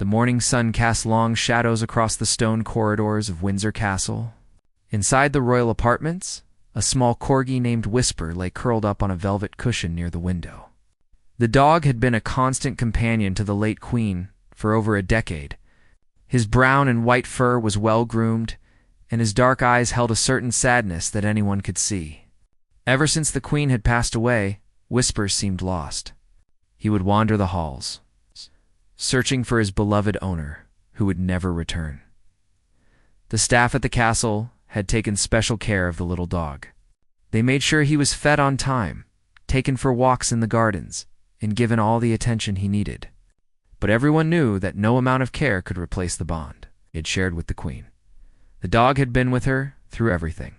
The morning sun cast long shadows across the stone corridors of Windsor Castle. Inside the royal apartments, a small corgi named Whisper lay curled up on a velvet cushion near the window. The dog had been a constant companion to the late queen for over a decade. His brown and white fur was well-groomed, and his dark eyes held a certain sadness that anyone could see. Ever since the queen had passed away, Whisper seemed lost. He would wander the halls, searching for his beloved owner, who would never return. The staff at the castle had taken special care of the little dog. They made sure he was fed on time, taken for walks in the gardens, and given all the attention he needed. But everyone knew that no amount of care could replace the bond he had shared with the queen. The dog had been with her through everything.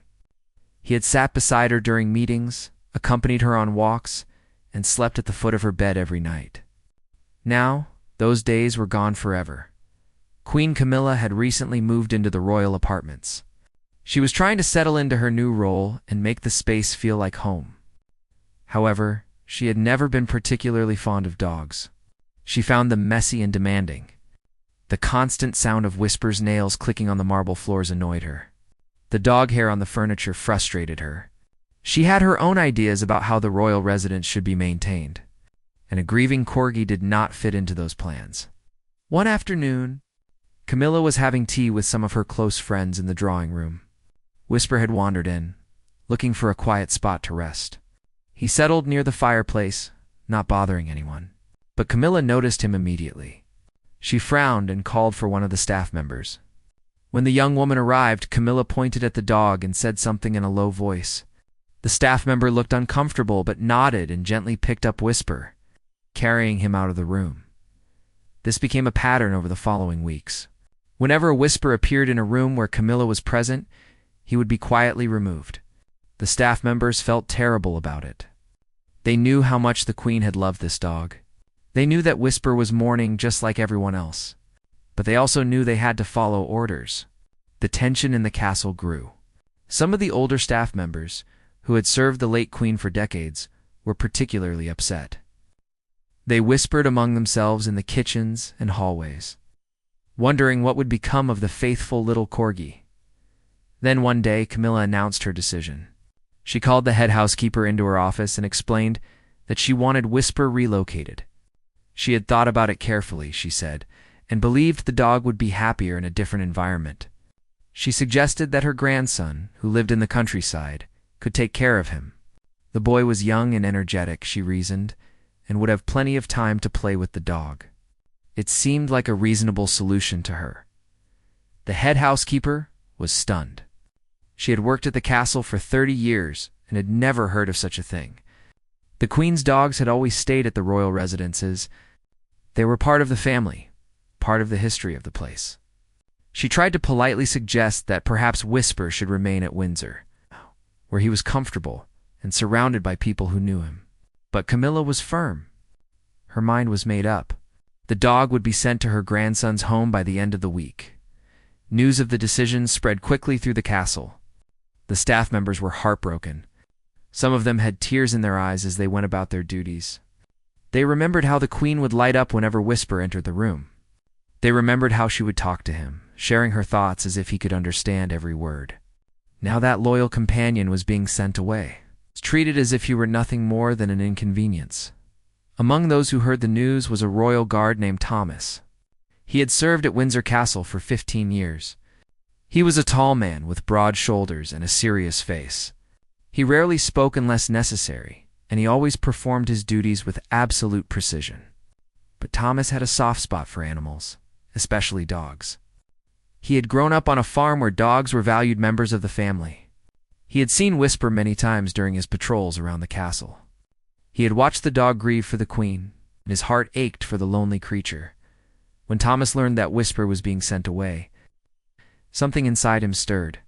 He had sat beside her during meetings, accompanied her on walks, and slept at the foot of her bed every night. Now, those days were gone forever. Queen Camilla had recently moved into the royal apartments. She was trying to settle into her new role and make the space feel like home. However, she had never been particularly fond of dogs. She found them messy and demanding. The constant sound of Whisper's nails clicking on the marble floors annoyed her. The dog hair on the furniture frustrated her. She had her own ideas about how the royal residence should be maintained, and a grieving corgi did not fit into those plans. One afternoon, Camilla was having tea with some of her close friends in the drawing room. Whisper had wandered in, looking for a quiet spot to rest. He settled near the fireplace, not bothering anyone. But Camilla noticed him immediately. She frowned and called for one of the staff members. When the young woman arrived, Camilla pointed at the dog and said something in a low voice. The staff member looked uncomfortable but nodded and gently picked up Whisper, carrying him out of the room. This became a pattern over the following weeks. Whenever Whisper appeared in a room where Camilla was present, he would be quietly removed. The staff members felt terrible about it. They knew how much the queen had loved this dog. They knew that Whisper was mourning just like everyone else. But they also knew they had to follow orders. The tension in the castle grew. Some of the older staff members, who had served the late queen for decades, were particularly upset. They whispered among themselves in the kitchens and hallways, wondering what would become of the faithful little corgi. Then one day, Camilla announced her decision. She called the head housekeeper into her office and explained that she wanted Whisper relocated. She had thought about it carefully, she said, and believed the dog would be happier in a different environment. She suggested that her grandson, who lived in the countryside, could take care of him. The boy was young and energetic, she reasoned, and would have plenty of time to play with the dog. It seemed like a reasonable solution to her. The head housekeeper was stunned. She had worked at the castle for 30 years and had never heard of such a thing. The queen's dogs had always stayed at the royal residences. They were part of the family, part of the history of the place. She tried to politely suggest that perhaps Whisper should remain at Windsor, where he was comfortable and surrounded by people who knew him. But Camilla was firm. Her mind was made up. The dog would be sent to her grandson's home by the end of the week. News of the decision spread quickly through the castle. The staff members were heartbroken. Some of them had tears in their eyes as they went about their duties. They remembered how the queen would light up whenever Whisper entered the room. They remembered how she would talk to him, sharing her thoughts as if he could understand every word. Now that loyal companion was being sent away, treated as if he were nothing more than an inconvenience. Among those who heard the news was a royal guard named Thomas. He had served at Windsor Castle for 15 years. He was a tall man with broad shoulders and a serious face. He rarely spoke unless necessary, and he always performed his duties with absolute precision. But Thomas had a soft spot for animals, especially dogs. He had grown up on a farm where dogs were valued members of the family. He had seen Whisper many times during his patrols around the castle. He had watched the dog grieve for the queen, and his heart ached for the lonely creature. When Thomas learned that Whisper was being sent away, something inside him stirred.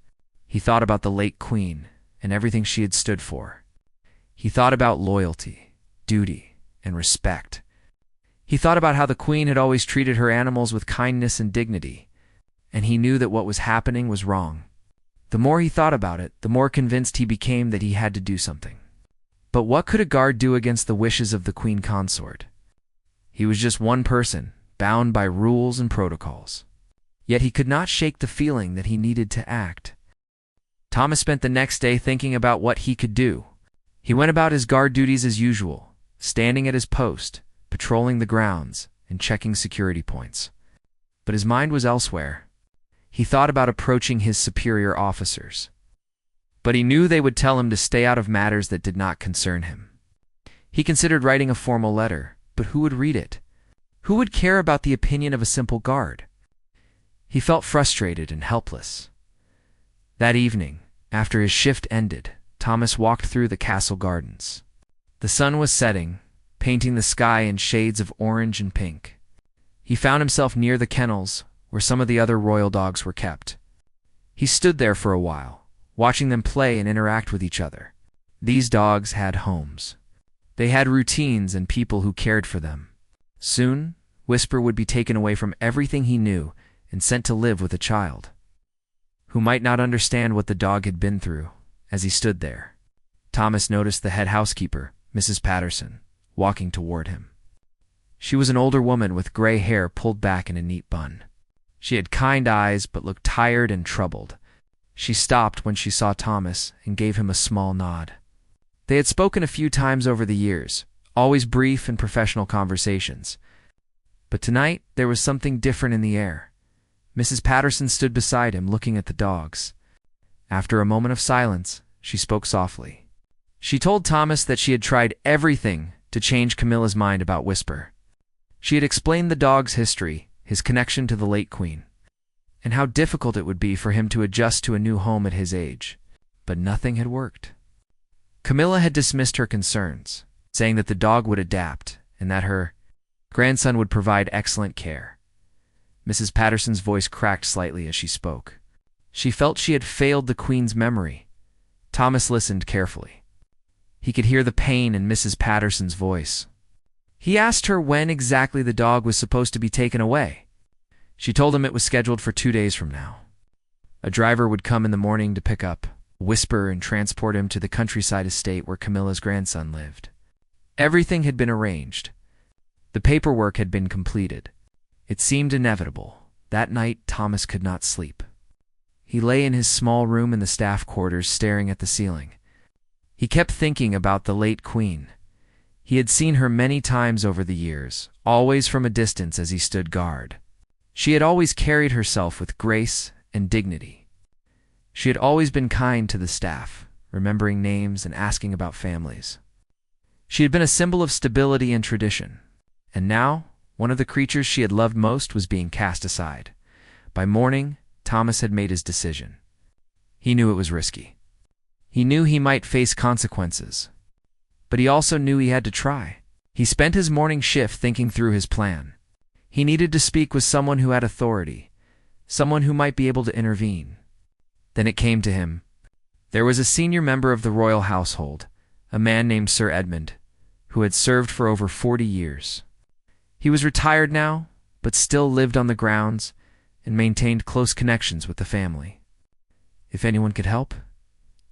He thought about the late queen and everything she had stood for. He thought about loyalty, duty, and respect. He thought about how the queen had always treated her animals with kindness and dignity, and he knew that what was happening was wrong. The more he thought about it, the more convinced he became that he had to do something. But what could a guard do against the wishes of the queen consort? He was just one person, bound by rules and protocols. Yet he could not shake the feeling that he needed to act. Thomas spent the next day thinking about what he could do. He went about his guard duties as usual, standing at his post, patrolling the grounds, and checking security points. But his mind was elsewhere. He thought about approaching his superior officers. But he knew they would tell him to stay out of matters that did not concern him. He considered writing a formal letter, but who would read it? Who would care about the opinion of a simple guard? He felt frustrated and helpless. That evening, after his shift ended, Thomas walked through the castle gardens. The sun was setting, painting the sky in shades of orange and pink. He found himself near the kennels, where some of the other royal dogs were kept. He stood there for a while, watching them play and interact with each other. These dogs had homes. They had routines and people who cared for them. Soon, Whisper would be taken away from everything he knew and sent to live with a child, who might not understand what the dog had been through. As he stood there, Thomas noticed the head housekeeper, Mrs. Patterson, walking toward him. She was an older woman with gray hair pulled back in a neat bun. She had kind eyes but looked tired and troubled. She stopped when she saw Thomas and gave him a small nod. They had spoken a few times over the years, always brief and professional conversations. But tonight there was something different in the air. Mrs. Patterson stood beside him, looking at the dogs. After a moment of silence, she spoke softly. She told Thomas that she had tried everything to change Camilla's mind about Whisper. She had explained the dog's history, his connection to the late queen, and how difficult it would be for him to adjust to a new home at his age. But nothing had worked. Camilla had dismissed her concerns, saying that the dog would adapt and that her grandson would provide excellent care. Mrs. Patterson's voice cracked slightly as she spoke. She felt she had failed the queen's memory. Thomas listened carefully. He could hear the pain in Mrs. Patterson's voice. He asked her when exactly the dog was supposed to be taken away. She told him it was scheduled for 2 days from now. A driver would come in the morning to pick up Whisper and transport him to the countryside estate where Camilla's grandson lived. Everything had been arranged. The paperwork had been completed. It seemed inevitable. That night, Thomas could not sleep. He lay in his small room in the staff quarters, staring at the ceiling. He kept thinking about the late queen. He had seen her many times over the years, always from a distance as he stood guard. She had always carried herself with grace and dignity. She had always been kind to the staff, remembering names and asking about families. She had been a symbol of stability and tradition. And now, one of the creatures she had loved most was being cast aside. By morning, Thomas had made his decision. He knew it was risky. He knew he might face consequences. But he also knew he had to try. He spent his morning shift thinking through his plan. He needed to speak with someone who had authority, someone who might be able to intervene. Then it came to him. There was a senior member of the royal household, a man named Sir Edmund, who had served for over 40 years. He was retired now, but still lived on the grounds and maintained close connections with the family. If anyone could help,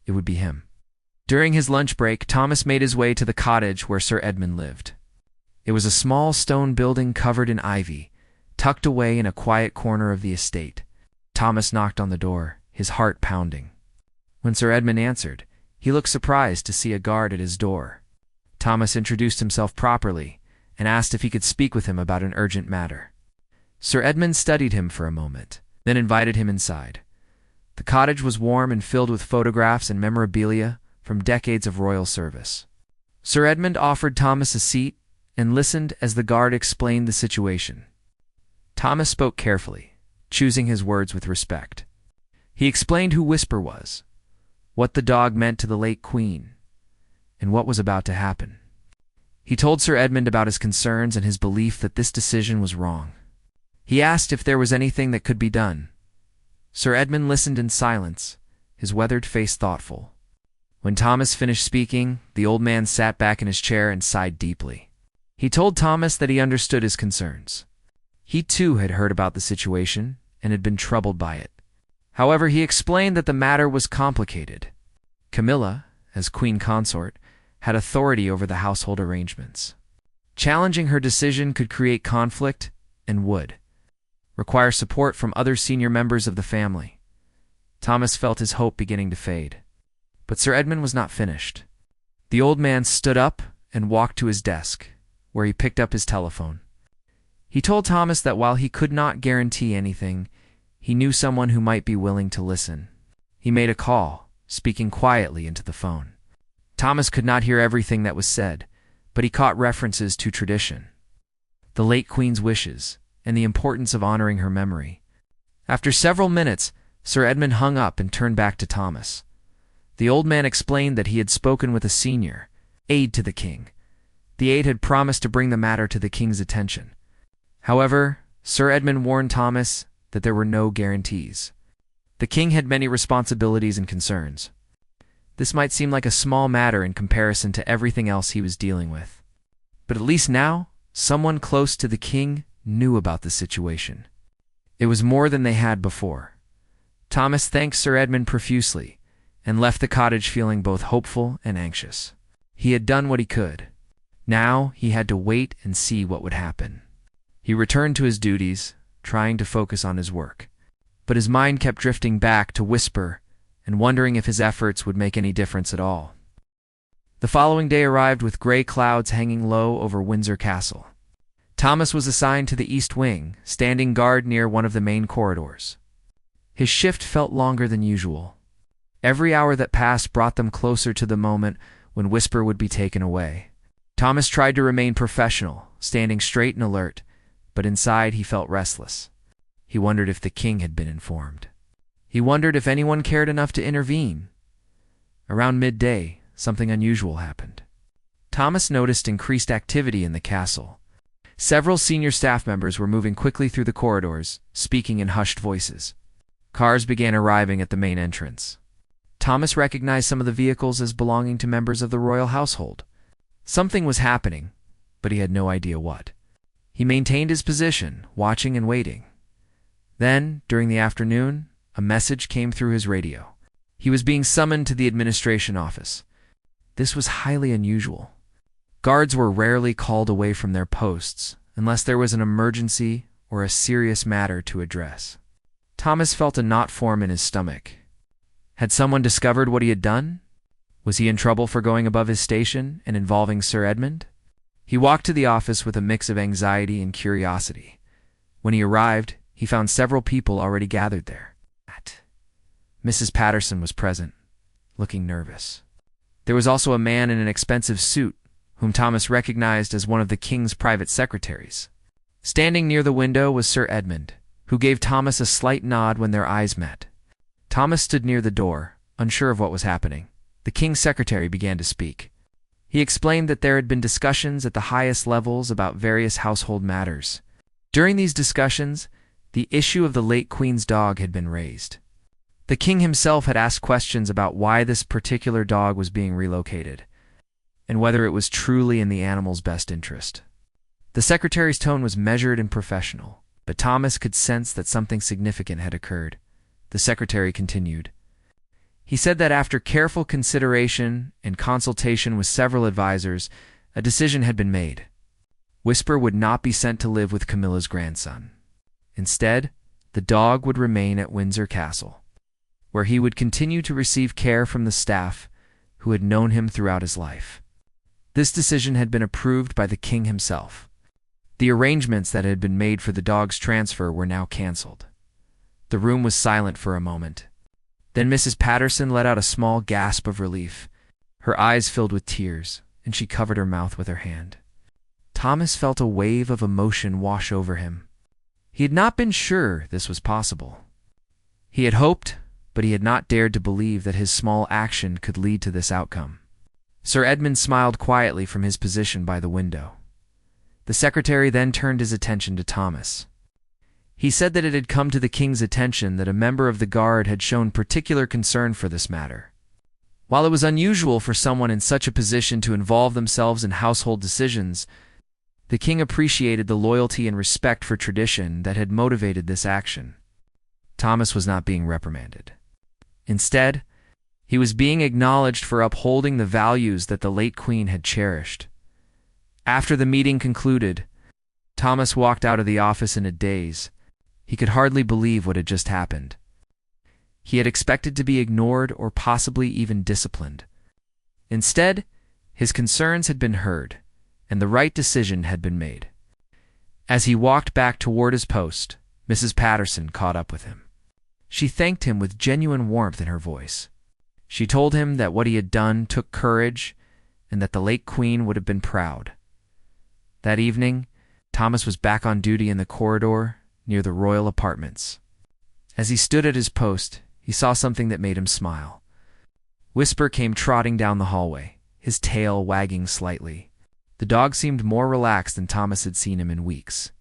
it would be him. During his lunch break, Thomas made his way to the cottage where Sir Edmund lived. It was a small stone building covered in ivy, tucked away in a quiet corner of the estate. Thomas knocked on the door, his heart pounding. When Sir Edmund answered, he looked surprised to see a guard at his door. Thomas introduced himself properly and asked if he could speak with him about an urgent matter. Sir Edmund studied him for a moment, then invited him inside. The cottage was warm and filled with photographs and memorabilia from decades of royal service. Sir Edmund offered Thomas a seat and listened as the guard explained the situation. Thomas spoke carefully, choosing his words with respect. He explained who Whisper was, what the dog meant to the late queen, and what was about to happen. He told Sir Edmund about his concerns and his belief that this decision was wrong. He asked if there was anything that could be done. Sir Edmund listened in silence, his weathered face thoughtful. When Thomas finished speaking, the old man sat back in his chair and sighed deeply. He told Thomas that he understood his concerns. He too had heard about the situation and had been troubled by it. However, he explained that the matter was complicated. Camilla, as queen consort, had authority over the household arrangements. Challenging her decision could create conflict and would require support from other senior members of the family. Thomas felt his hope beginning to fade. But Sir Edmund was not finished. The old man stood up and walked to his desk, where he picked up his telephone. He told Thomas that while he could not guarantee anything, he knew someone who might be willing to listen. He made a call, speaking quietly into the phone. Thomas could not hear everything that was said, but he caught references to tradition, the late Queen's wishes, and the importance of honoring her memory. After several minutes, Sir Edmund hung up and turned back to Thomas. The old man explained that he had spoken with a senior aide to the king. The aide had promised to bring the matter to the king's attention. However, Sir Edmund warned Thomas that there were no guarantees. The king had many responsibilities and concerns. This might seem like a small matter in comparison to everything else he was dealing with. But at least now, someone close to the king knew about the situation. It was more than they had before. Thomas thanked Sir Edmund profusely and left the cottage feeling both hopeful and anxious. He had done what he could. Now he had to wait and see what would happen. He returned to his duties, trying to focus on his work. But his mind kept drifting back to Whisper and wondering if his efforts would make any difference at all. The following day arrived with gray clouds hanging low over Windsor Castle. Thomas was assigned to the East Wing, standing guard near one of the main corridors. His shift felt longer than usual. Every hour that passed brought them closer to the moment when Whisper would be taken away. Thomas tried to remain professional, standing straight and alert, but inside he felt restless. He wondered if the king had been informed. He wondered if anyone cared enough to intervene. Around midday, something unusual happened. Thomas noticed increased activity in the castle. Several senior staff members were moving quickly through the corridors, speaking in hushed voices. Cars began arriving at the main entrance. Thomas recognized some of the vehicles as belonging to members of the royal household. Something was happening, but he had no idea what. He maintained his position, watching and waiting. Then, during the afternoon, a message came through his radio. He was being summoned to the administration office. This was highly unusual. Guards were rarely called away from their posts unless there was an emergency or a serious matter to address. Thomas felt a knot form in his stomach. Had someone discovered what he had done? Was he in trouble for going above his station and involving Sir Edmund? He walked to the office with a mix of anxiety and curiosity. When he arrived, he found several people already gathered there. Mrs. Patterson was present, looking nervous. There was also a man in an expensive suit, whom Thomas recognized as one of the king's private secretaries. Standing near the window was Sir Edmund, who gave Thomas a slight nod when their eyes met. Thomas stood near the door, unsure of what was happening. The king's secretary began to speak. He explained that there had been discussions at the highest levels about various household matters. During these discussions, the issue of the late Queen's dog had been raised. The king himself had asked questions about why this particular dog was being relocated, and whether it was truly in the animal's best interest. The secretary's tone was measured and professional, but Thomas could sense that something significant had occurred. The secretary continued. He said that after careful consideration and consultation with several advisors, a decision had been made. Whisper would not be sent to live with Camilla's grandson. Instead, the dog would remain at Windsor Castle, where he would continue to receive care from the staff who had known him throughout his life. This decision had been approved by the king himself. The arrangements that had been made for the dog's transfer were now canceled. The room was silent for a moment. Then Mrs. Patterson let out a small gasp of relief. Her eyes filled with tears, and she covered her mouth with her hand. Thomas felt a wave of emotion wash over him. He had not been sure this was possible. He had hoped, but he had not dared to believe that his small action could lead to this outcome. Sir Edmund smiled quietly from his position by the window. The secretary then turned his attention to Thomas. He said that it had come to the king's attention that a member of the guard had shown particular concern for this matter. While it was unusual for someone in such a position to involve themselves in household decisions, the king appreciated the loyalty and respect for tradition that had motivated this action. Thomas was not being reprimanded. Instead, he was being acknowledged for upholding the values that the late queen had cherished. After the meeting concluded, Thomas walked out of the office in a daze. He could hardly believe what had just happened. He had expected to be ignored or possibly even disciplined. Instead, his concerns had been heard, and the right decision had been made. As he walked back toward his post, Mrs. Patterson caught up with him. She thanked him with genuine warmth in her voice. She told him that what he had done took courage and that the late Queen would have been proud. That evening, Thomas was back on duty in the corridor near the royal apartments. As he stood at his post, he saw something that made him smile. Whisper came trotting down the hallway, his tail wagging slightly. The dog seemed more relaxed than Thomas had seen him in weeks.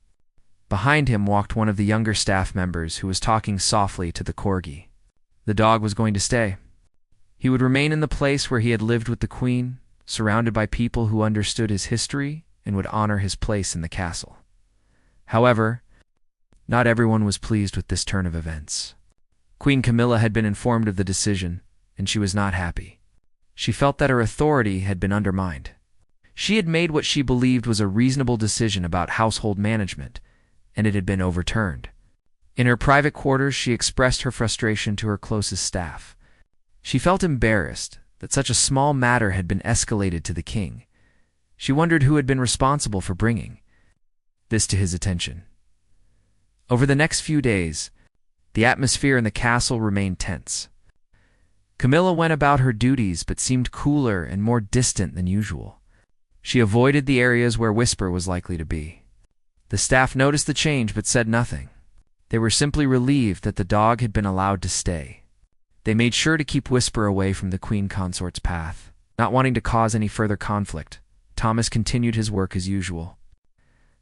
Behind him walked one of the younger staff members who was talking softly to the corgi. The dog was going to stay. He would remain in the place where he had lived with the Queen, surrounded by people who understood his history and would honor his place in the castle. However, not everyone was pleased with this turn of events. Queen Camilla had been informed of the decision, and she was not happy. She felt that her authority had been undermined. She had made what she believed was a reasonable decision about household management, and it had been overturned. In her private quarters, she expressed her frustration to her closest staff. She felt embarrassed that such a small matter had been escalated to the king. She wondered who had been responsible for bringing this to his attention. Over the next few days, the atmosphere in the castle remained tense. Camilla went about her duties but seemed cooler and more distant than usual. She avoided the areas where Whisper was likely to be. The staff noticed the change but said nothing. They were simply relieved that the dog had been allowed to stay. They made sure to keep Whisper away from the Queen Consort's path. Not wanting to cause any further conflict, Thomas continued his work as usual.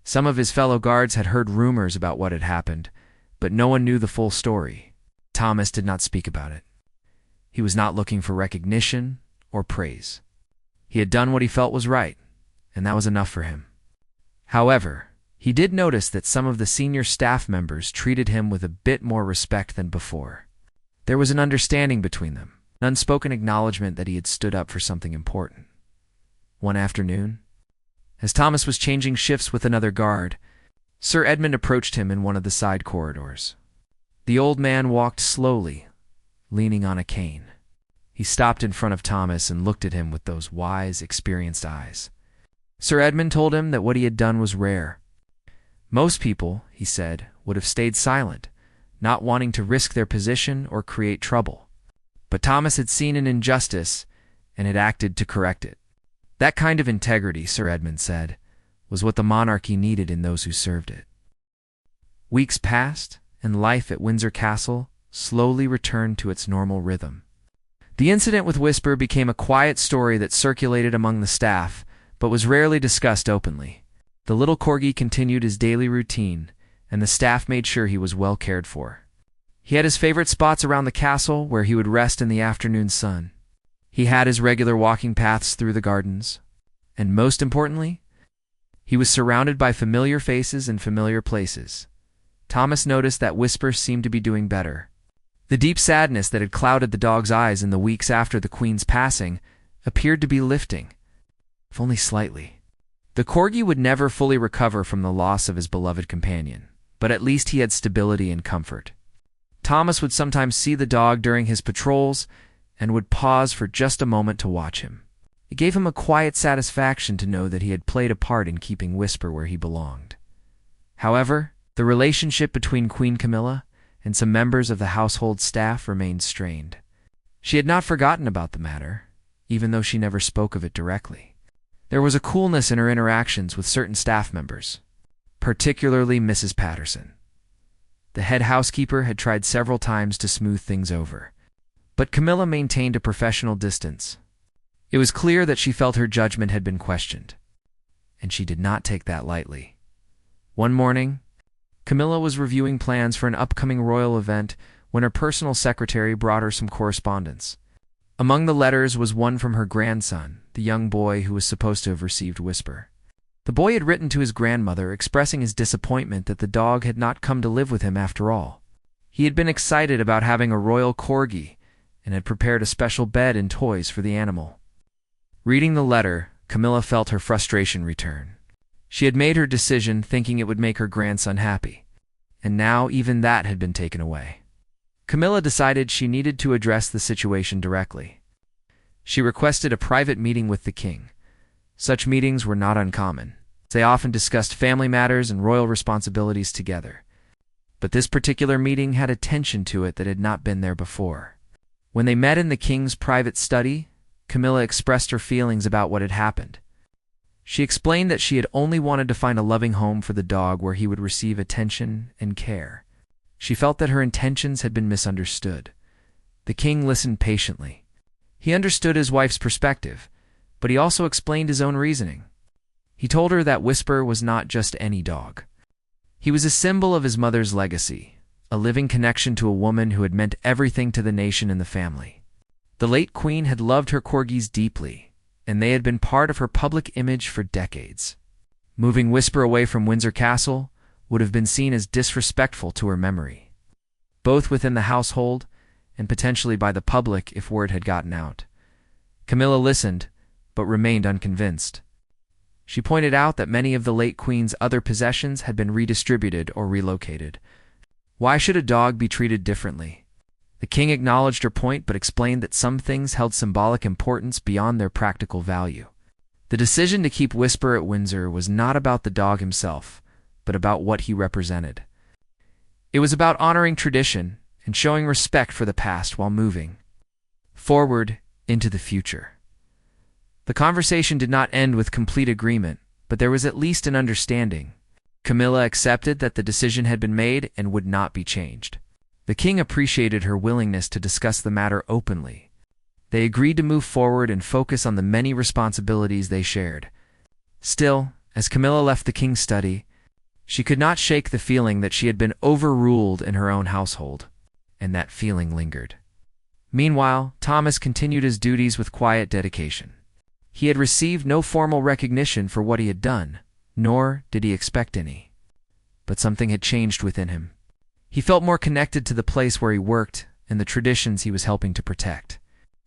Some of his fellow guards had heard rumors about what had happened, but no one knew the full story. Thomas did not speak about it. He was not looking for recognition or praise. He had done what he felt was right, and that was enough for him. However, he did notice that some of the senior staff members treated him with a bit more respect than before. There was an understanding between them, an unspoken acknowledgement that he had stood up for something important. One afternoon, as Thomas was changing shifts with another guard, Sir Edmund approached him in one of the side corridors. The old man walked slowly, leaning on a cane. He stopped in front of Thomas and looked at him with those wise, experienced eyes. Sir Edmund told him that what he had done was rare. Most people, he said, would have stayed silent, not wanting to risk their position or create trouble. But Thomas had seen an injustice and had acted to correct it. That kind of integrity, Sir Edmund said, was what the monarchy needed in those who served it. Weeks passed, and life at Windsor Castle slowly returned to its normal rhythm. The incident with Whisper became a quiet story that circulated among the staff, but was rarely discussed openly. The little corgi continued his daily routine, and the staff made sure he was well cared for. He had his favorite spots around the castle where he would rest in the afternoon sun. He had his regular walking paths through the gardens, and most importantly, he was surrounded by familiar faces and familiar places. Thomas noticed that Whisper seemed to be doing better. The deep sadness that had clouded the dog's eyes in the weeks after the Queen's passing appeared to be lifting, if only slightly. The corgi would never fully recover from the loss of his beloved companion, but at least he had stability and comfort. Thomas would sometimes see the dog during his patrols and would pause for just a moment to watch him. It gave him a quiet satisfaction to know that he had played a part in keeping Whisper where he belonged. However, the relationship between Queen Camilla and some members of the household staff remained strained. She had not forgotten about the matter, even though she never spoke of it directly. There was a coolness in her interactions with certain staff members, particularly Mrs. Patterson. The head housekeeper had tried several times to smooth things over, but Camilla maintained a professional distance. It was clear that she felt her judgment had been questioned, and she did not take that lightly. One morning, Camilla was reviewing plans for an upcoming royal event when her personal secretary brought her some correspondence. Among the letters was one from her grandson, the young boy who was supposed to have received Whisper. The boy had written to his grandmother expressing his disappointment that the dog had not come to live with him after all. He had been excited about having a royal corgi and had prepared a special bed and toys for the animal. Reading the letter, Camilla felt her frustration return. She had made her decision thinking it would make her grandson happy, and now even that had been taken away. Camilla decided she needed to address the situation directly. She requested a private meeting with the king. Such meetings were not uncommon. They often discussed family matters and royal responsibilities together. But this particular meeting had a tension to it that had not been there before. When they met in the king's private study, Camilla expressed her feelings about what had happened. She explained that she had only wanted to find a loving home for the dog where he would receive attention and care. She felt that her intentions had been misunderstood. The king listened patiently. He understood his wife's perspective, but he also explained his own reasoning. He told her that Whisper was not just any dog. He was a symbol of his mother's legacy, a living connection to a woman who had meant everything to the nation and the family. The late queen had loved her corgis deeply, and they had been part of her public image for decades. Moving Whisper away from Windsor Castle would have been seen as disrespectful to her memory, both within the household and potentially by the public if word had gotten out. Camilla listened, but remained unconvinced. She pointed out that many of the late queen's other possessions had been redistributed or relocated. Why should a dog be treated differently? The king acknowledged her point but explained that some things held symbolic importance beyond their practical value. The decision to keep Whisper at Windsor was not about the dog himself, but about what he represented. It was about honoring tradition and showing respect for the past while moving forward into the future. The conversation did not end with complete agreement, but there was at least an understanding. Camilla accepted that the decision had been made and would not be changed. The king appreciated her willingness to discuss the matter openly. They agreed to move forward and focus on the many responsibilities they shared. Still, as Camilla left the king's study, she could not shake the feeling that she had been overruled in her own household, and that feeling lingered. Meanwhile, Thomas continued his duties with quiet dedication. He had received no formal recognition for what he had done, nor did he expect any. But something had changed within him. He felt more connected to the place where he worked and the traditions he was helping to protect.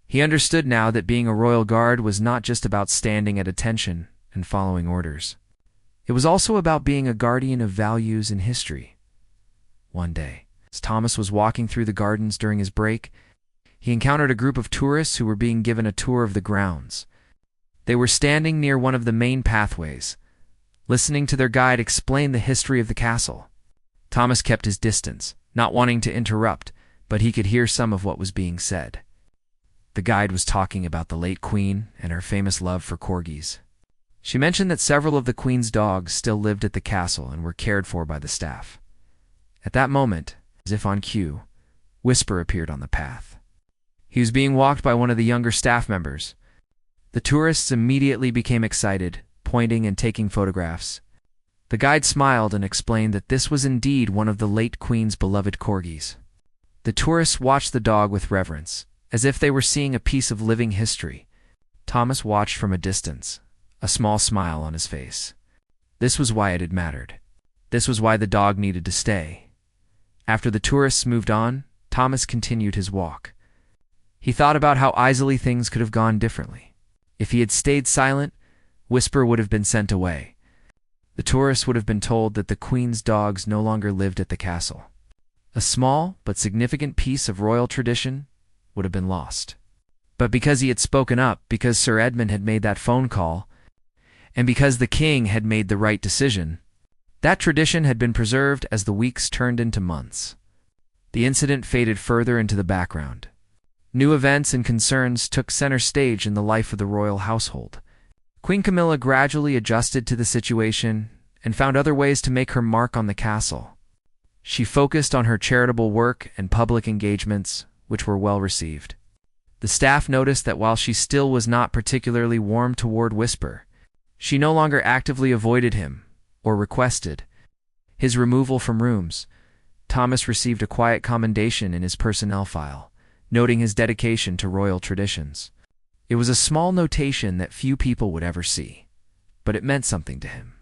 He understood now that being a royal guard was not just about standing at attention and following orders. It was also about being a guardian of values and history. One day, as Thomas was walking through the gardens during his break, he encountered a group of tourists who were being given a tour of the grounds. They were standing near one of the main pathways, listening to their guide explain the history of the castle. Thomas kept his distance, not wanting to interrupt, but he could hear some of what was being said. The guide was talking about the late queen and her famous love for corgis. She mentioned that several of the queen's dogs still lived at the castle and were cared for by the staff. At that moment, as if on cue, Whisper appeared on the path. He was being walked by one of the younger staff members. The tourists immediately became excited, pointing and taking photographs. The guide smiled and explained that this was indeed one of the late queen's beloved corgis. The tourists watched the dog with reverence, as if they were seeing a piece of living history. Thomas watched from a distance, a small smile on his face. This was why it had mattered. This was why the dog needed to stay. After the tourists moved on, Thomas continued his walk. He thought about how easily things could have gone differently. If he had stayed silent, Whisper would have been sent away. The tourists would have been told that the queen's dogs no longer lived at the castle. A small but significant piece of royal tradition would have been lost. But because he had spoken up, because Sir Edmund had made that phone call, and because the king had made the right decision, that tradition had been preserved as the weeks turned into months. The incident faded further into the background. New events and concerns took center stage in the life of the royal household. Queen Camilla gradually adjusted to the situation and found other ways to make her mark on the castle. She focused on her charitable work and public engagements, which were well received. The staff noticed that while she still was not particularly warm toward Whisper, she no longer actively avoided him or requested his removal from rooms. Thomas received a quiet commendation in his personnel file, noting his dedication to royal traditions. It was a small notation that few people would ever see, but it meant something to him.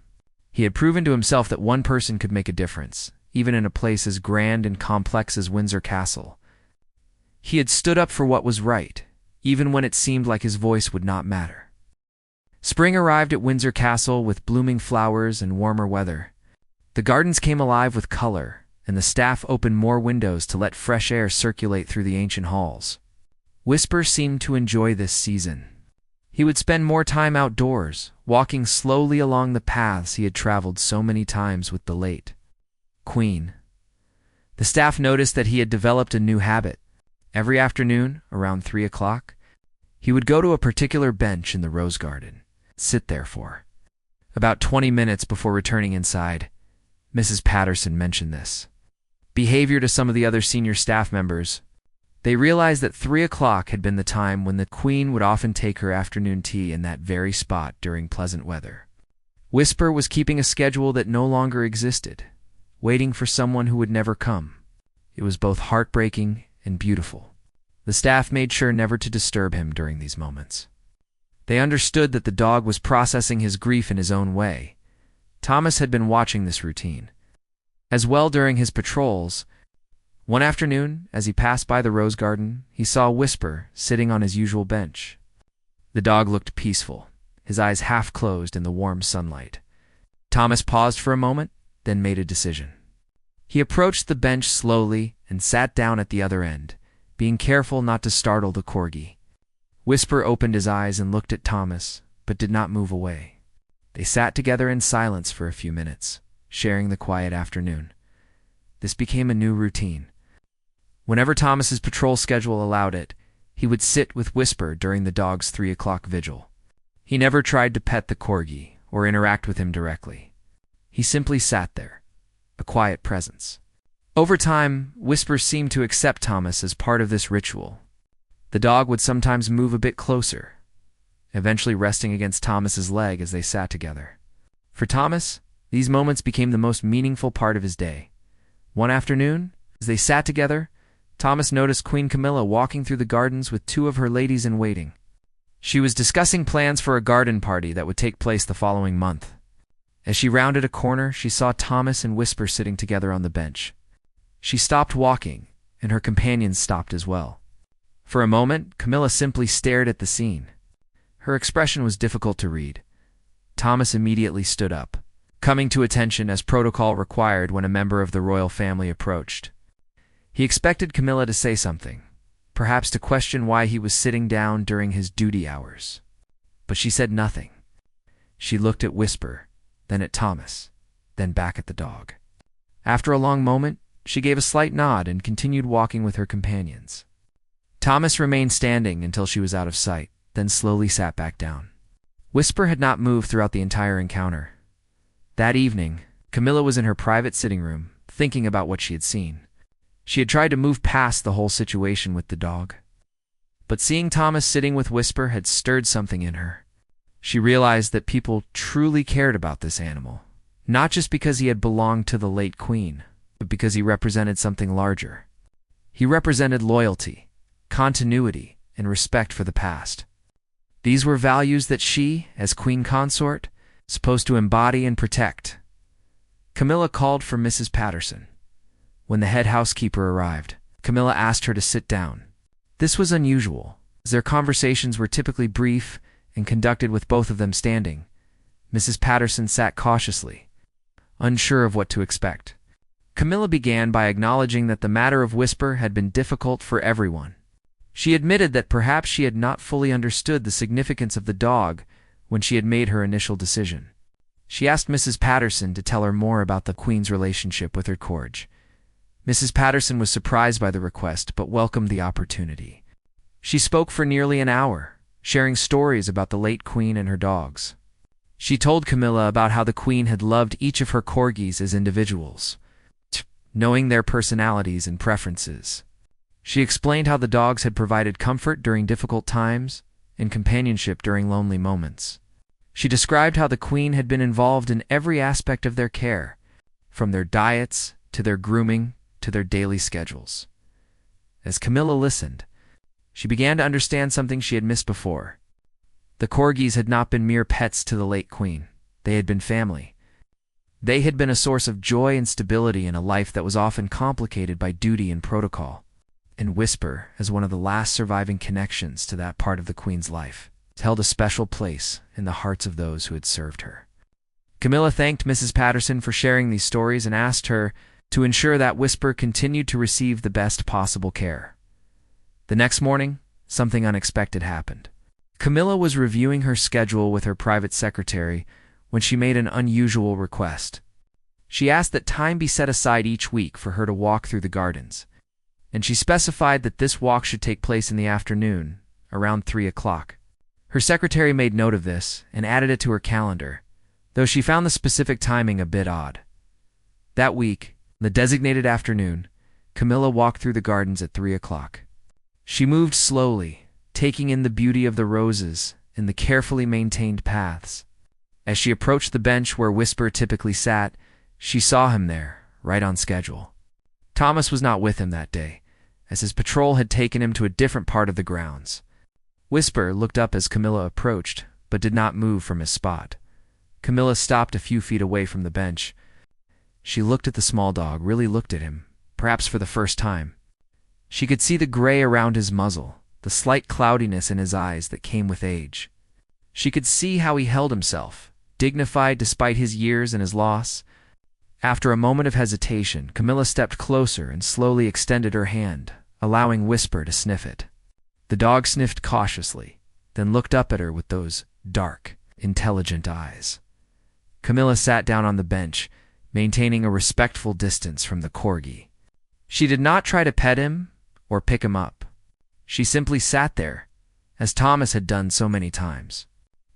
He had proven to himself that one person could make a difference, even in a place as grand and complex as Windsor Castle. He had stood up for what was right, even when it seemed like his voice would not matter. Spring arrived at Windsor Castle with blooming flowers and warmer weather. The gardens came alive with color, and the staff opened more windows to let fresh air circulate through the ancient halls. Whisper seemed to enjoy this season. He would spend more time outdoors, walking slowly along the paths he had traveled so many times with the late Queen. The staff noticed that he had developed a new habit. Every afternoon, around 3 o'clock, he would go to a particular bench in the rose garden, sit there for about 20 minutes before returning inside. Mrs. Patterson mentioned this behavior to some of the other senior staff members. They realized that 3 o'clock had been the time when the Queen would often take her afternoon tea in that very spot during pleasant weather. Whisper was keeping a schedule that no longer existed, waiting for someone who would never come. It was both heartbreaking and beautiful. The staff made sure never to disturb him during these moments. They understood that the dog was processing his grief in his own way. Thomas had been watching this routine as well during his patrols. One afternoon, as he passed by the rose garden, he saw Whisper sitting on his usual bench. The dog looked peaceful, his eyes half closed in the warm sunlight. Thomas paused for a moment, then made a decision. He approached the bench slowly and sat down at the other end, being careful not to startle the corgi. Whisper opened his eyes and looked at Thomas, but did not move away. They sat together in silence for a few minutes, sharing the quiet afternoon. This became a new routine. Whenever Thomas's patrol schedule allowed it, he would sit with Whisper during the dog's 3 o'clock vigil. He never tried to pet the corgi or interact with him directly. He simply sat there, a quiet presence. Over time, Whisper seemed to accept Thomas as part of this ritual. The dog would sometimes move a bit closer, eventually resting against Thomas's leg as they sat together. For Thomas, these moments became the most meaningful part of his day. One afternoon, as they sat together, Thomas noticed Queen Camilla walking through the gardens with 2 of her ladies-in-waiting. She was discussing plans for a garden party that would take place the following month. As she rounded a corner, she saw Thomas and Whisper sitting together on the bench. She stopped walking, and her companions stopped as well. For a moment, Camilla simply stared at the scene. Her expression was difficult to read. Thomas immediately stood up, coming to attention as protocol required when a member of the royal family approached. He expected Camilla to say something, perhaps to question why he was sitting down during his duty hours. But she said nothing. She looked at Whisper, then at Thomas, then back at the dog. After a long moment, she gave a slight nod and continued walking with her companions. Thomas remained standing until she was out of sight, then slowly sat back down. Whisper had not moved throughout the entire encounter. That evening, Camilla was in her private sitting room, thinking about what she had seen. She had tried to move past the whole situation with the dog. But seeing Thomas sitting with Whisper had stirred something in her. She realized that people truly cared about this animal, not just because he had belonged to the late Queen, but because he represented something larger. He represented loyalty, continuity, and respect for the past. These were values that she, as Queen Consort, supposed to embody and protect. Camilla called for Mrs. Patterson. When the head housekeeper arrived, Camilla asked her to sit down. This was unusual, as their conversations were typically brief and conducted with both of them standing. Mrs. Patterson sat cautiously, unsure of what to expect. Camilla began by acknowledging that the matter of Whisper had been difficult for everyone. She admitted that perhaps she had not fully understood the significance of the dog when she had made her initial decision. She asked Mrs. Patterson to tell her more about the Queen's relationship with her corgi. Mrs. Patterson was surprised by the request but welcomed the opportunity. She spoke for nearly an hour, sharing stories about the late Queen and her dogs. She told Camilla about how the Queen had loved each of her corgis as individuals, knowing their personalities and preferences. She explained how the dogs had provided comfort during difficult times and companionship during lonely moments. She described how the Queen had been involved in every aspect of their care, from their diets to their grooming to their daily schedules. As Camilla listened, she began to understand something she had missed before. The corgis had not been mere pets to the late Queen. They had been family. They had been a source of joy and stability in a life that was often complicated by duty and protocol. And Whisper as one of the last surviving connections to that part of the Queen's life. held a special place in the hearts of those who had served her. Camilla thanked Mrs. Patterson for sharing these stories and asked her to ensure that Whisper continued to receive the best possible care. The next morning, something unexpected happened. Camilla was reviewing her schedule with her private secretary when she made an unusual request. She asked that time be set aside each week for her to walk through the gardens, and she specified that this walk should take place in the afternoon, around 3 o'clock. Her secretary made note of this and added it to her calendar, though she found the specific timing a bit odd. That week, the designated afternoon, Camilla walked through the gardens at 3 o'clock. She moved slowly, taking in the beauty of the roses and the carefully maintained paths. As she approached the bench where Whisper typically sat, she saw him there, right on schedule. Thomas was not with him that day, as his patrol had taken him to a different part of the grounds. Whisper looked up as Camilla approached, but did not move from his spot. Camilla stopped a few feet away from the bench. She looked at the small dog, really looked at him, perhaps for the first time. She could see the gray around his muzzle, the slight cloudiness in his eyes that came with age. She could see how he held himself, dignified despite his years and his loss. After a moment of hesitation, Camilla stepped closer and slowly extended her hand, allowing Whisper to sniff it. The dog sniffed cautiously, then looked up at her with those dark, intelligent eyes. Camilla sat down on the bench, maintaining a respectful distance from the corgi. She did not try to pet him or pick him up. She simply sat there, as Thomas had done so many times.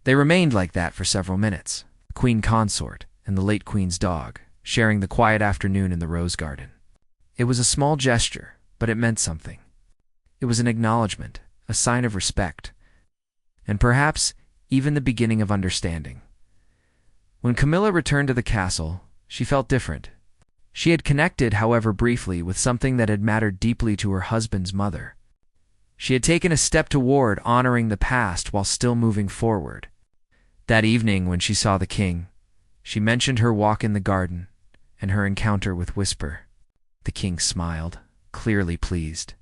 They remained like that for several minutes, the queen consort and the late queen's dog, sharing the quiet afternoon in the rose garden. It was a small gesture, but it meant something. It was an acknowledgement, a sign of respect, and perhaps even the beginning of understanding. When Camilla returned to the castle, she felt different. She had connected, however briefly, with something that had mattered deeply to her husband's mother. She had taken a step toward honoring the past while still moving forward. That evening, when she saw the king, she mentioned her walk in the garden and her encounter with Whisper. The king smiled, clearly pleased.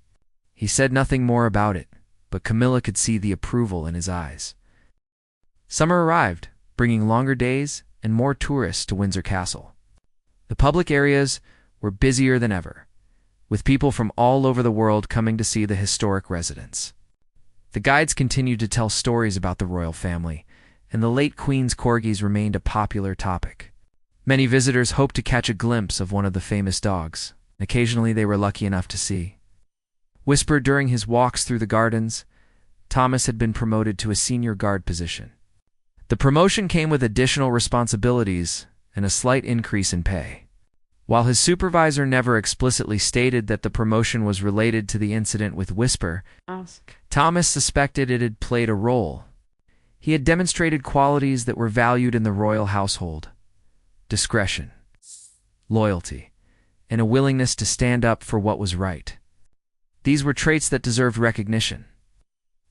He said nothing more about it, but Camilla could see the approval in his eyes. Summer arrived, bringing longer days and more tourists to Windsor Castle. The public areas were busier than ever, with people from all over the world coming to see the historic residence. The guides continued to tell stories about the royal family, and the late queen's corgis remained a popular topic. Many visitors hoped to catch a glimpse of one of the famous dogs, and occasionally they were lucky enough to see Whisper. During his walks through the gardens, Thomas had been promoted to a senior guard position. The promotion came with additional responsibilities and a slight increase in pay. While his supervisor never explicitly stated that the promotion was related to the incident with Whisper, Thomas suspected it had played a role. He had demonstrated qualities that were valued in the royal household: discretion, loyalty, and a willingness to stand up for what was right. These were traits that deserved recognition,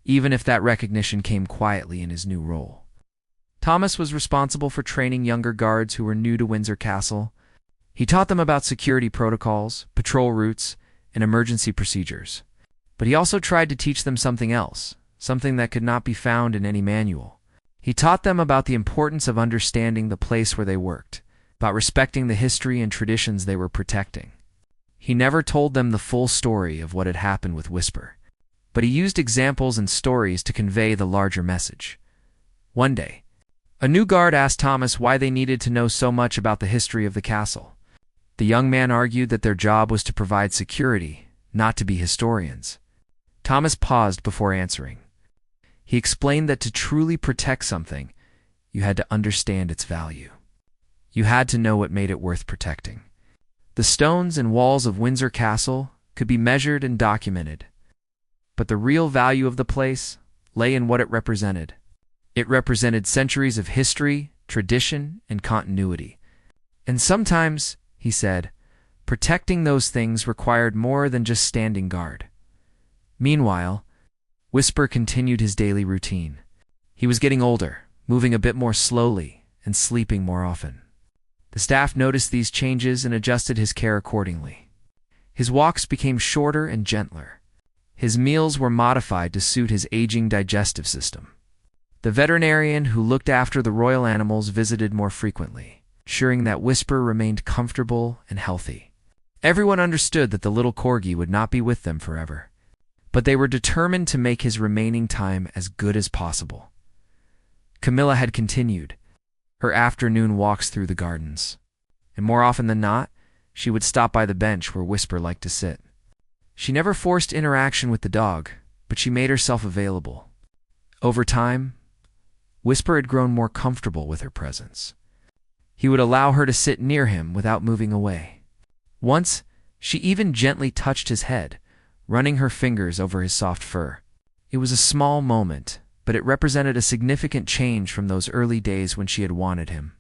even if that recognition came quietly in his new role. Thomas was responsible for training younger guards who were new to Windsor Castle. He taught them about security protocols, patrol routes, and emergency procedures. But he also tried to teach them something else, something that could not be found in any manual. He taught them about the importance of understanding the place where they worked, about respecting the history and traditions they were protecting. He never told them the full story of what had happened with Whisper, but he used examples and stories to convey the larger message. One day, a new guard asked Thomas why they needed to know so much about the history of the castle. The young man argued that their job was to provide security, not to be historians. Thomas paused before answering. He explained that to truly protect something, you had to understand its value. You had to know what made it worth protecting. The stones and walls of Windsor Castle could be measured and documented, but the real value of the place lay in what it represented. It represented centuries of history, tradition, and continuity. And sometimes, he said, protecting those things required more than just standing guard. Meanwhile, Whisper continued his daily routine. He was getting older, moving a bit more slowly, and sleeping more often. The staff noticed these changes and adjusted his care accordingly. His walks became shorter and gentler. His meals were modified to suit his aging digestive system. The veterinarian who looked after the royal animals visited more frequently, ensuring that Whisper remained comfortable and healthy. Everyone understood that the little corgi would not be with them forever, but they were determined to make his remaining time as good as possible. Camilla had continued her afternoon walks through the gardens, and more often than not, she would stop by the bench where Whisper liked to sit. She never forced interaction with the dog, but she made herself available. Over time, Whisper had grown more comfortable with her presence. He would allow her to sit near him without moving away. Once, she even gently touched his head, running her fingers over his soft fur. It was a small moment, but it represented a significant change from those early days when she had wanted him.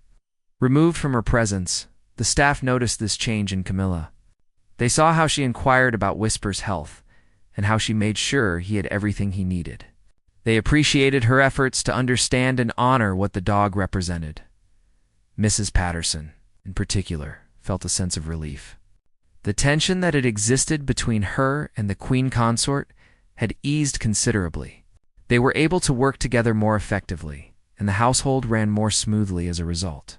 Removed from her presence, the staff noticed this change in Camilla. They saw how she inquired about Whisper's health, and how she made sure he had everything he needed. They appreciated her efforts to understand and honor what the dog represented. Mrs. Patterson, in particular, felt a sense of relief. The tension that had existed between her and the queen consort had eased considerably. They were able to work together more effectively, and the household ran more smoothly as a result.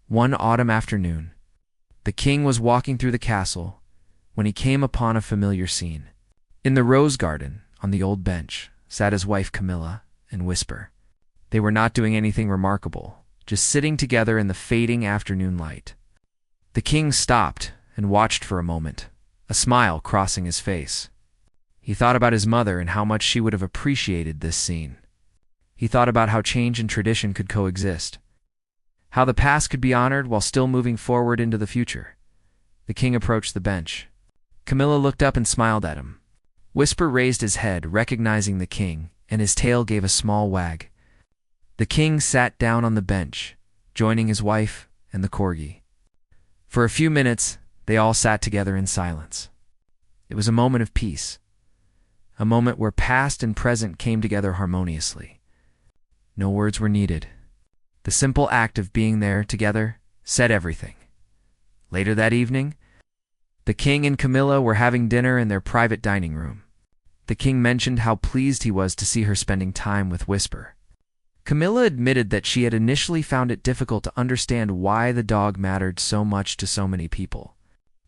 One autumn afternoon, the king was walking through the castle when he came upon a familiar scene. In the rose garden, on the old bench, sat his wife Camilla and Whisper. They were not doing anything remarkable, just sitting together in the fading afternoon light. The king stopped and watched for a moment, a smile crossing his face. He thought about his mother and how much she would have appreciated this scene. He thought about how change and tradition could coexist, how the past could be honored while still moving forward into the future. The king approached the bench. Camilla looked up and smiled at him. Whisper raised his head, recognizing the king, and his tail gave a small wag. The king sat down on the bench, joining his wife and the corgi. For a few minutes, they all sat together in silence. It was a moment of peace, a moment where past and present came together harmoniously. No words were needed. The simple act of being there together said everything. Later that evening, the king and Camilla were having dinner in their private dining room. The king mentioned how pleased he was to see her spending time with Whisper. Camilla admitted that she had initially found it difficult to understand why the dog mattered so much to so many people.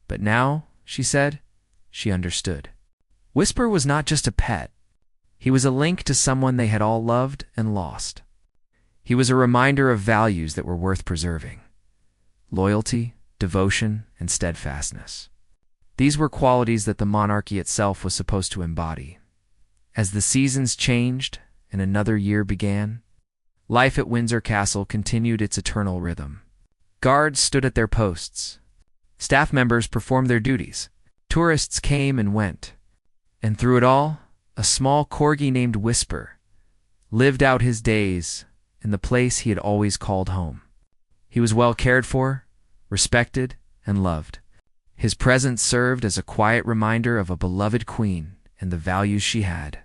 But now, she said, she understood. Whisper was not just a pet. He was a link to someone they had all loved and lost. He was a reminder of values that were worth preserving: loyalty, devotion, and steadfastness. These were qualities that the monarchy itself was supposed to embody. As the seasons changed and another year began, life at Windsor Castle continued its eternal rhythm. Guards stood at their posts. Staff members performed their duties. Tourists came and went. And through it all, a small corgi named Whisper lived out his days in the place he had always called home. He was well cared for, respected, and loved. His presence served as a quiet reminder of a beloved queen and the values she had.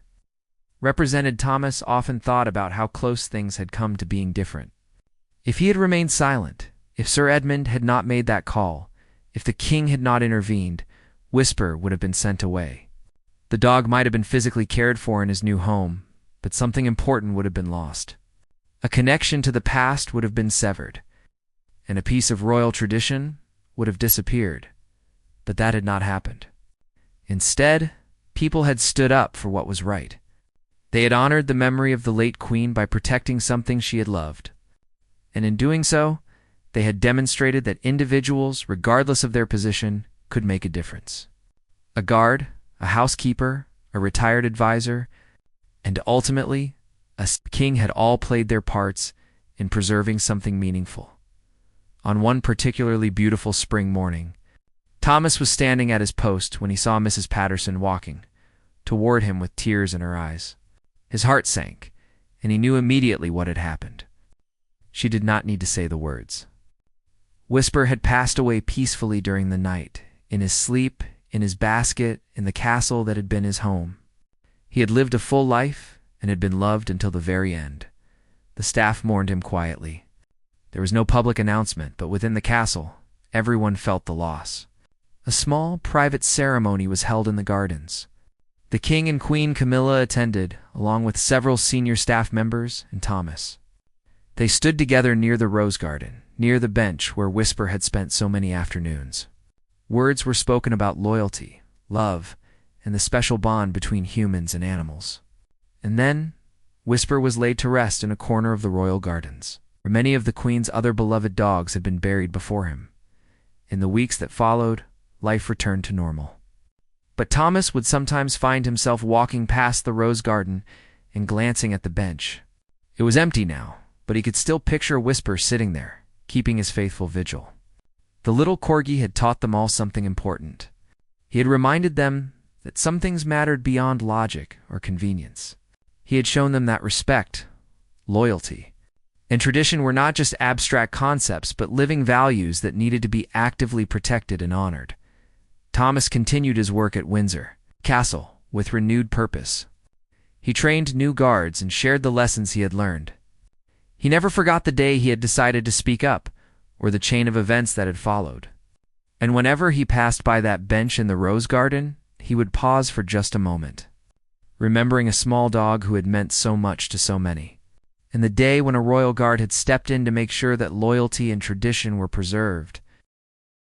Represented Thomas often thought about how close things had come to being different. If he had remained silent, if Sir Edmund had not made that call, if the king had not intervened, Whisper would have been sent away. The dog might have been physically cared for in his new home, but something important would have been lost. A connection to the past would have been severed, and a piece of royal tradition would have disappeared. But that had not happened. Instead, people had stood up for what was right. They had honored the memory of the late queen by protecting something she had loved. And in doing so, they had demonstrated that individuals, regardless of their position, could make a difference. A guard, a housekeeper, a retired advisor, and ultimately, a king had all played their parts in preserving something meaningful. On one particularly beautiful spring morning, Thomas was standing at his post when he saw Mrs. Patterson walking toward him with tears in her eyes. His heart sank, and he knew immediately what had happened. She did not need to say the words. Whisper had passed away peacefully during the night, in his sleep, in his basket, in the castle that had been his home. He had lived a full life and had been loved until the very end. The staff mourned him quietly. There was no public announcement, but within the castle, everyone felt the loss. A small, private ceremony was held in the gardens. The king and queen Camilla attended, along with several senior staff members and Thomas. They stood together near the rose garden, near the bench where Whisper had spent so many afternoons. Words were spoken about loyalty, love, and the special bond between humans and animals. And then, Whisper was laid to rest in a corner of the royal gardens, where many of the queen's other beloved dogs had been buried before him. In the weeks that followed, life returned to normal. But Thomas would sometimes find himself walking past the rose garden and glancing at the bench. It was empty now, but he could still picture Whisper sitting there, keeping his faithful vigil. The little corgi had taught them all something important. He had reminded them that some things mattered beyond logic or convenience. He had shown them that respect, loyalty, and tradition were not just abstract concepts, but living values that needed to be actively protected and honored. Thomas continued his work at Windsor Castle with renewed purpose. He trained new guards and shared the lessons he had learned. He never forgot the day he had decided to speak up, or the chain of events that had followed. And whenever he passed by that bench in the rose garden, he would pause for just a moment, remembering a small dog who had meant so much to so many, and the day when a royal guard had stepped in to make sure that loyalty and tradition were preserved.